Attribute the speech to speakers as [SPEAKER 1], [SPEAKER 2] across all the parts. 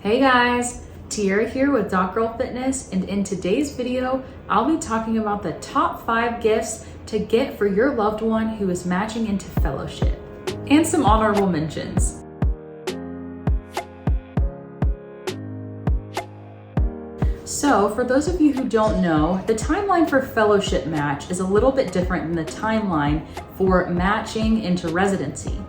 [SPEAKER 1] Hey guys, Tierra here with Doc Girl Fitness, and in today's video, I'll be talking about the top 5 gifts to get for your loved one who is matching into fellowship, and some honorable mentions. So for those of you who don't know, the timeline for fellowship match is a little bit different than the timeline for matching into residency.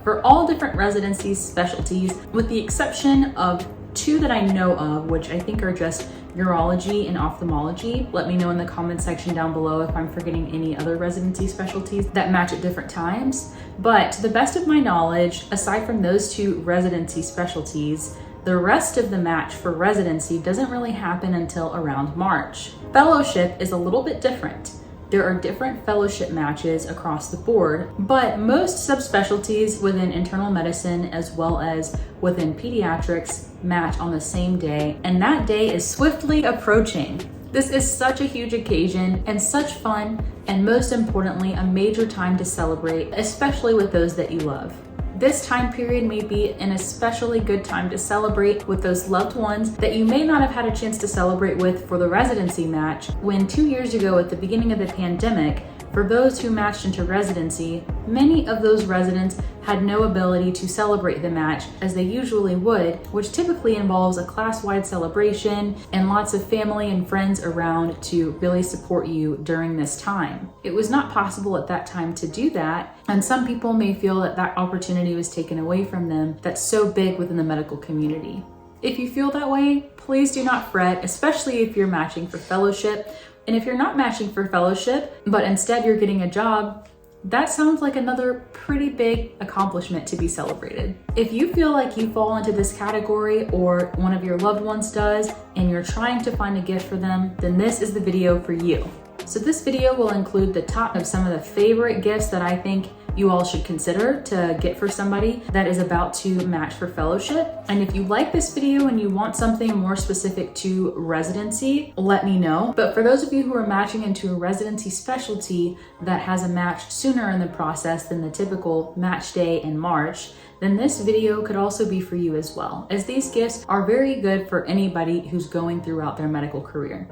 [SPEAKER 1] For all different residency specialties, with the exception of 2 that I know of, which I think are just Neurology and Ophthalmology. Let me know in the comment section down below if I'm forgetting any other residency specialties that match at different times. But to the best of my knowledge, aside from those 2 residency specialties, the rest of the match for residency doesn't really happen until around March. Fellowship is a little bit different. There are different fellowship matches across the board, but most subspecialties within internal medicine as well as within pediatrics match on the same day, and that day is swiftly approaching. This is such a huge occasion and such fun, and most importantly, a major time to celebrate, especially with those that you love. This time period may be an especially good time to celebrate with those loved ones that you may not have had a chance to celebrate with for the residency match, when 2 years ago at the beginning of the pandemic, for those who matched into residency, many of those residents had no ability to celebrate the match as they usually would, which typically involves a class-wide celebration and lots of family and friends around to really support you during this time. It was not possible at that time to do that, and some people may feel that that opportunity was taken away from them that's so big within the medical community. If you feel that way, please do not fret, especially if you're matching for fellowship. And if you're not matching for fellowship, but instead you're getting a job, that sounds like another pretty big accomplishment to be celebrated. If you feel like you fall into this category or one of your loved ones does, and you're trying to find a gift for them, then this is the video for you. So this video will include the top of some of the favorite gifts that I think you all should consider to get for somebody that is about to match for fellowship. And if you like this video and you want something more specific to residency, let me know. But for those of you who are matching into a residency specialty that has a match sooner in the process than the typical match day in March, then this video could also be for you as well, as these gifts are very good for anybody who's going throughout their medical career.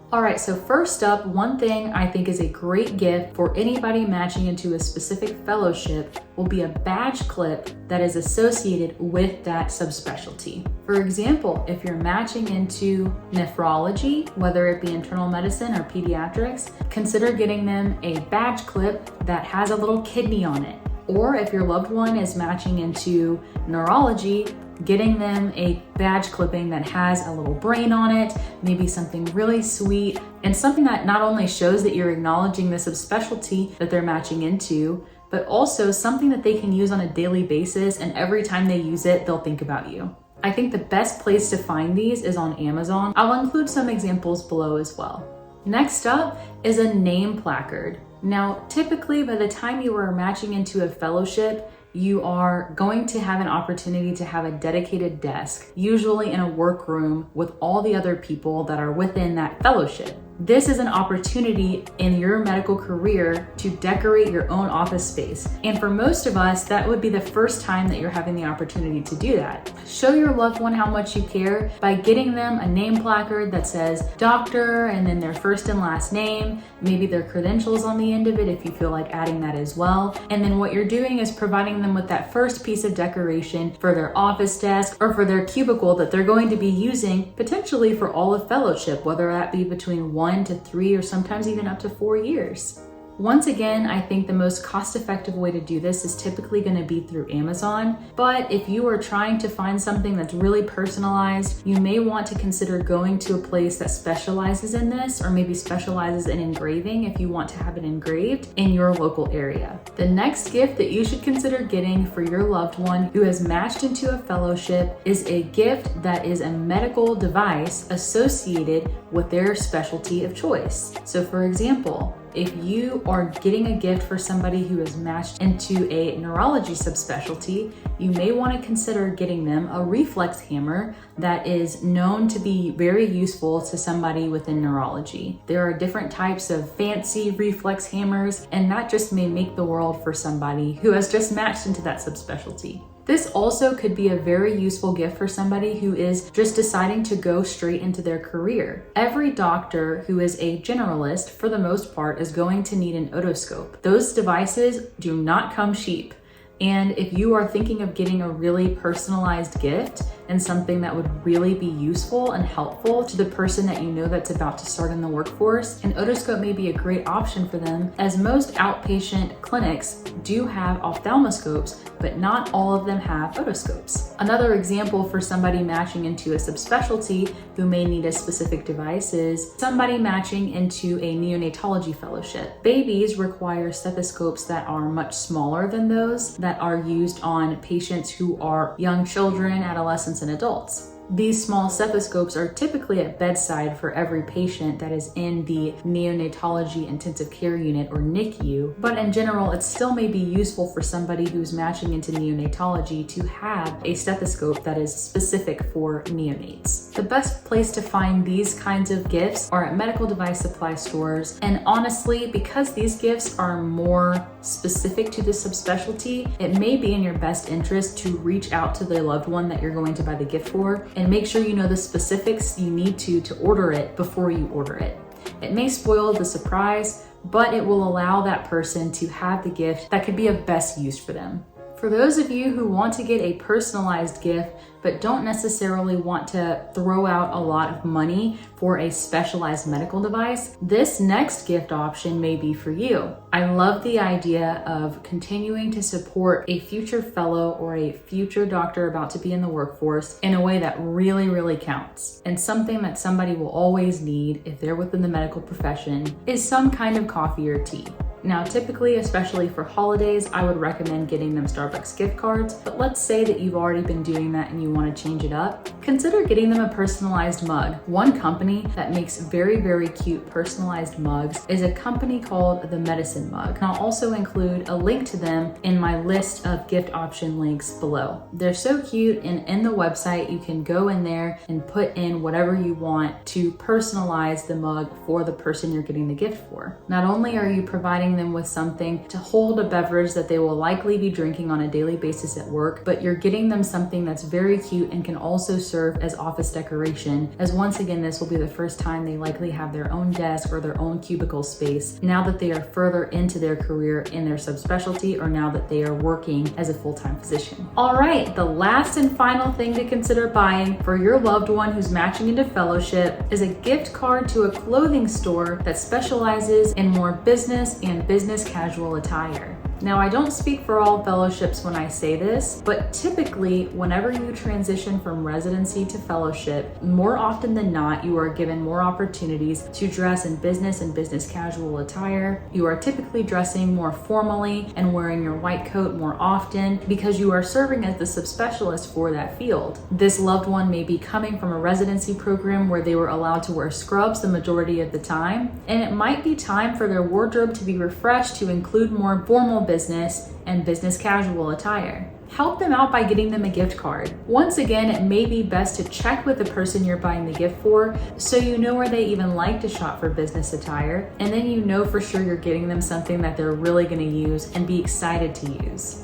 [SPEAKER 1] All right, so first up, one thing I think is a great gift for anybody matching into a specific fellowship will be a badge clip that is associated with that subspecialty. For example, if you're matching into nephrology, whether it be internal medicine or pediatrics, consider getting them a badge clip that has a little kidney on it. Or if your loved one is matching into neurology, getting them a badge clipping that has a little brain on it, maybe something really sweet, and something that not only shows that you're acknowledging the subspecialty that they're matching into, but also something that they can use on a daily basis, and every time they use it, they'll think about you. I think the best place to find these is on Amazon. I'll include some examples below as well. Next up is a name placard. Now, typically by the time you are matching into a fellowship, you are going to have an opportunity to have a dedicated desk, usually in a workroom with all the other people that are within that fellowship. This is an opportunity in your medical career to decorate your own office space. And for most of us, that would be the first time that you're having the opportunity to do that. Show your loved one how much you care by getting them a name placard that says doctor and then their first and last name, maybe their credentials on the end of it if you feel like adding that as well. And then what you're doing is providing them with that first piece of decoration for their office desk or for their cubicle that they're going to be using potentially for all of fellowship, whether that be between 1 to 3 or sometimes even up to 4 years. Once again, I think the most cost-effective way to do this is typically going to be through Amazon, but if you are trying to find something that's really personalized, you may want to consider going to a place that specializes in this, or maybe specializes in engraving if you want to have it engraved in your local area. The next gift that you should consider getting for your loved one who has matched into a fellowship is a gift that is a medical device associated with their specialty of choice. So for example, if you are getting a gift for somebody who is matched into a neurology subspecialty, you may want to consider getting them a reflex hammer that is known to be very useful to somebody within neurology. There are different types of fancy reflex hammers, and that just may make the world for somebody who has just matched into that subspecialty. This also could be a very useful gift for somebody who is just deciding to go straight into their career. Every doctor who is a generalist, for the most part, is going to need an otoscope. Those devices do not come cheap. And if you are thinking of getting a really personalized gift and something that would really be useful and helpful to the person that you know that's about to start in the workforce, an otoscope may be a great option for them, as most outpatient clinics do have ophthalmoscopes, but not all of them have otoscopes. Another example for somebody matching into a subspecialty who may need a specific device is somebody matching into a neonatology fellowship. Babies require stethoscopes that are much smaller than those that are used on patients who are young children, adolescents, and adults. These small stethoscopes are typically at bedside for every patient that is in the neonatology intensive care unit or NICU, but in general, it still may be useful for somebody who's matching into neonatology to have a stethoscope that is specific for neonates. The best place to find these kinds of gifts are at medical device supply stores, and honestly, because these gifts are more specific to the subspecialty, it may be in your best interest to reach out to the loved one that you're going to buy the gift for and make sure you know the specifics you need to order it before you order it. It may spoil the surprise, but it will allow that person to have the gift that could be of best use for them. For those of you who want to get a personalized gift, but don't necessarily want to throw out a lot of money for a specialized medical device, this next gift option may be for you. I love the idea of continuing to support a future fellow or a future doctor about to be in the workforce in a way that really, really counts. And something that somebody will always need if they're within the medical profession is some kind of coffee or tea. Now, typically, especially for holidays, I would recommend getting them Starbucks gift cards, but let's say that you've already been doing that and you want to change it up. Consider getting them a personalized mug. One company that makes very, very cute personalized mugs is a company called The Medicine Mug. And I'll also include a link to them in my list of gift option links below. They're so cute, and in the website, you can go in there and put in whatever you want to personalize the mug for the person you're getting the gift for. Not only are you providing them with something to hold a beverage that they will likely be drinking on a daily basis at work, but you're getting them something that's very cute and can also serve as office decoration, as once again, this will be the first time they likely have their own desk or their own cubicle space now that they are further into their career in their subspecialty, or now that they are working as a full-time physician. All right, the last and final thing to consider buying for your loved one who's matching into fellowship is a gift card to a clothing store that specializes in more business and business casual attire. Now, I don't speak for all fellowships when I say this, but typically, whenever you transition from residency to fellowship, more often than not, you are given more opportunities to dress in business and business casual attire. You are typically dressing more formally and wearing your white coat more often because you are serving as the subspecialist for that field. This loved one may be coming from a residency program where they were allowed to wear scrubs the majority of the time, and it might be time for their wardrobe to be refreshed to include more formal business and business casual attire. Help them out by getting them a gift card. Once again, it may be best to check with the person you're buying the gift for so you know where they even like to shop for business attire, and then you know for sure you're getting them something that they're really going to use and be excited to use.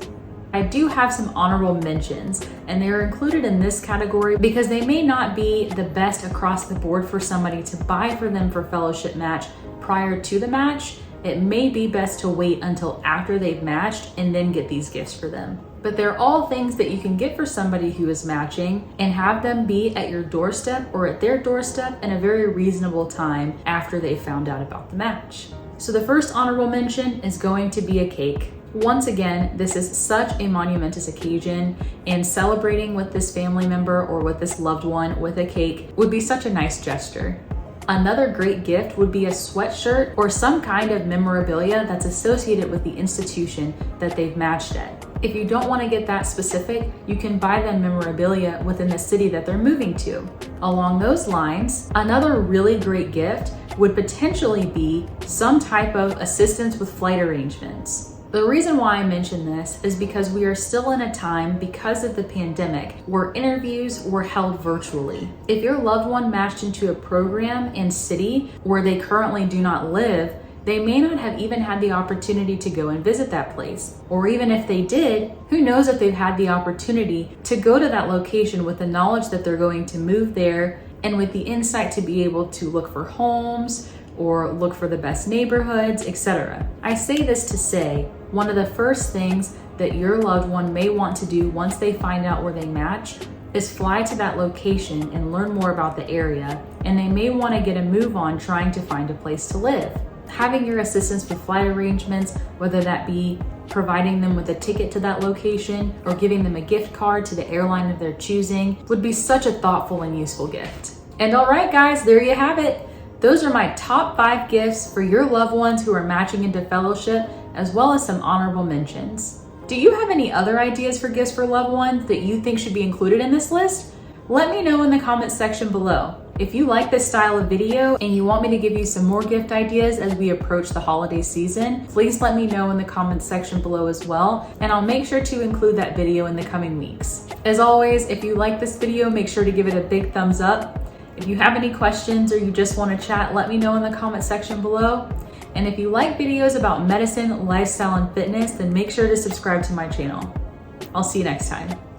[SPEAKER 1] I do have some honorable mentions, and they're included in this category because they may not be the best across the board for somebody to buy for them for fellowship match prior to the match. It may be best to wait until after they've matched and then get these gifts for them. But they're all things that you can get for somebody who is matching and have them be at your doorstep or at their doorstep in a very reasonable time after they found out about the match. So the first honorable mention is going to be a cake. Once again, this is such a monumentous occasion, and celebrating with this family member or with this loved one with a cake would be such a nice gesture. Another great gift would be a sweatshirt or some kind of memorabilia that's associated with the institution that they've matched at. If you don't want to get that specific, you can buy them memorabilia within the city that they're moving to. Along those lines, another really great gift would potentially be some type of assistance with flight arrangements. The reason why I mention this is because we are still in a time, because of the pandemic, where interviews were held virtually. If your loved one matched into a program and city where they currently do not live, they may not have even had the opportunity to go and visit that place. Or even if they did, who knows if they've had the opportunity to go to that location with the knowledge that they're going to move there and with the insight to be able to look for homes or look for the best neighborhoods, etc. I say this to say, one of the first things that your loved one may want to do once they find out where they match is fly to that location and learn more about the area, and they may want to get a move on trying to find a place to live. Having your assistance with flight arrangements, whether that be providing them with a ticket to that location or giving them a gift card to the airline of their choosing, would be such a thoughtful and useful gift. And all right, guys, there you have it. Those are my top 5 gifts for your loved ones who are matching into fellowship, as well as some honorable mentions. Do you have any other ideas for gifts for loved ones that you think should be included in this list? Let me know in the comments section below. If you like this style of video and you want me to give you some more gift ideas as we approach the holiday season, please let me know in the comments section below as well, and I'll make sure to include that video in the coming weeks. As always, if you like this video, make sure to give it a big thumbs up. If you have any questions or you just want to chat, let me know in the comment section below. And if you like videos about medicine, lifestyle, and fitness, then make sure to subscribe to my channel. I'll see you next time.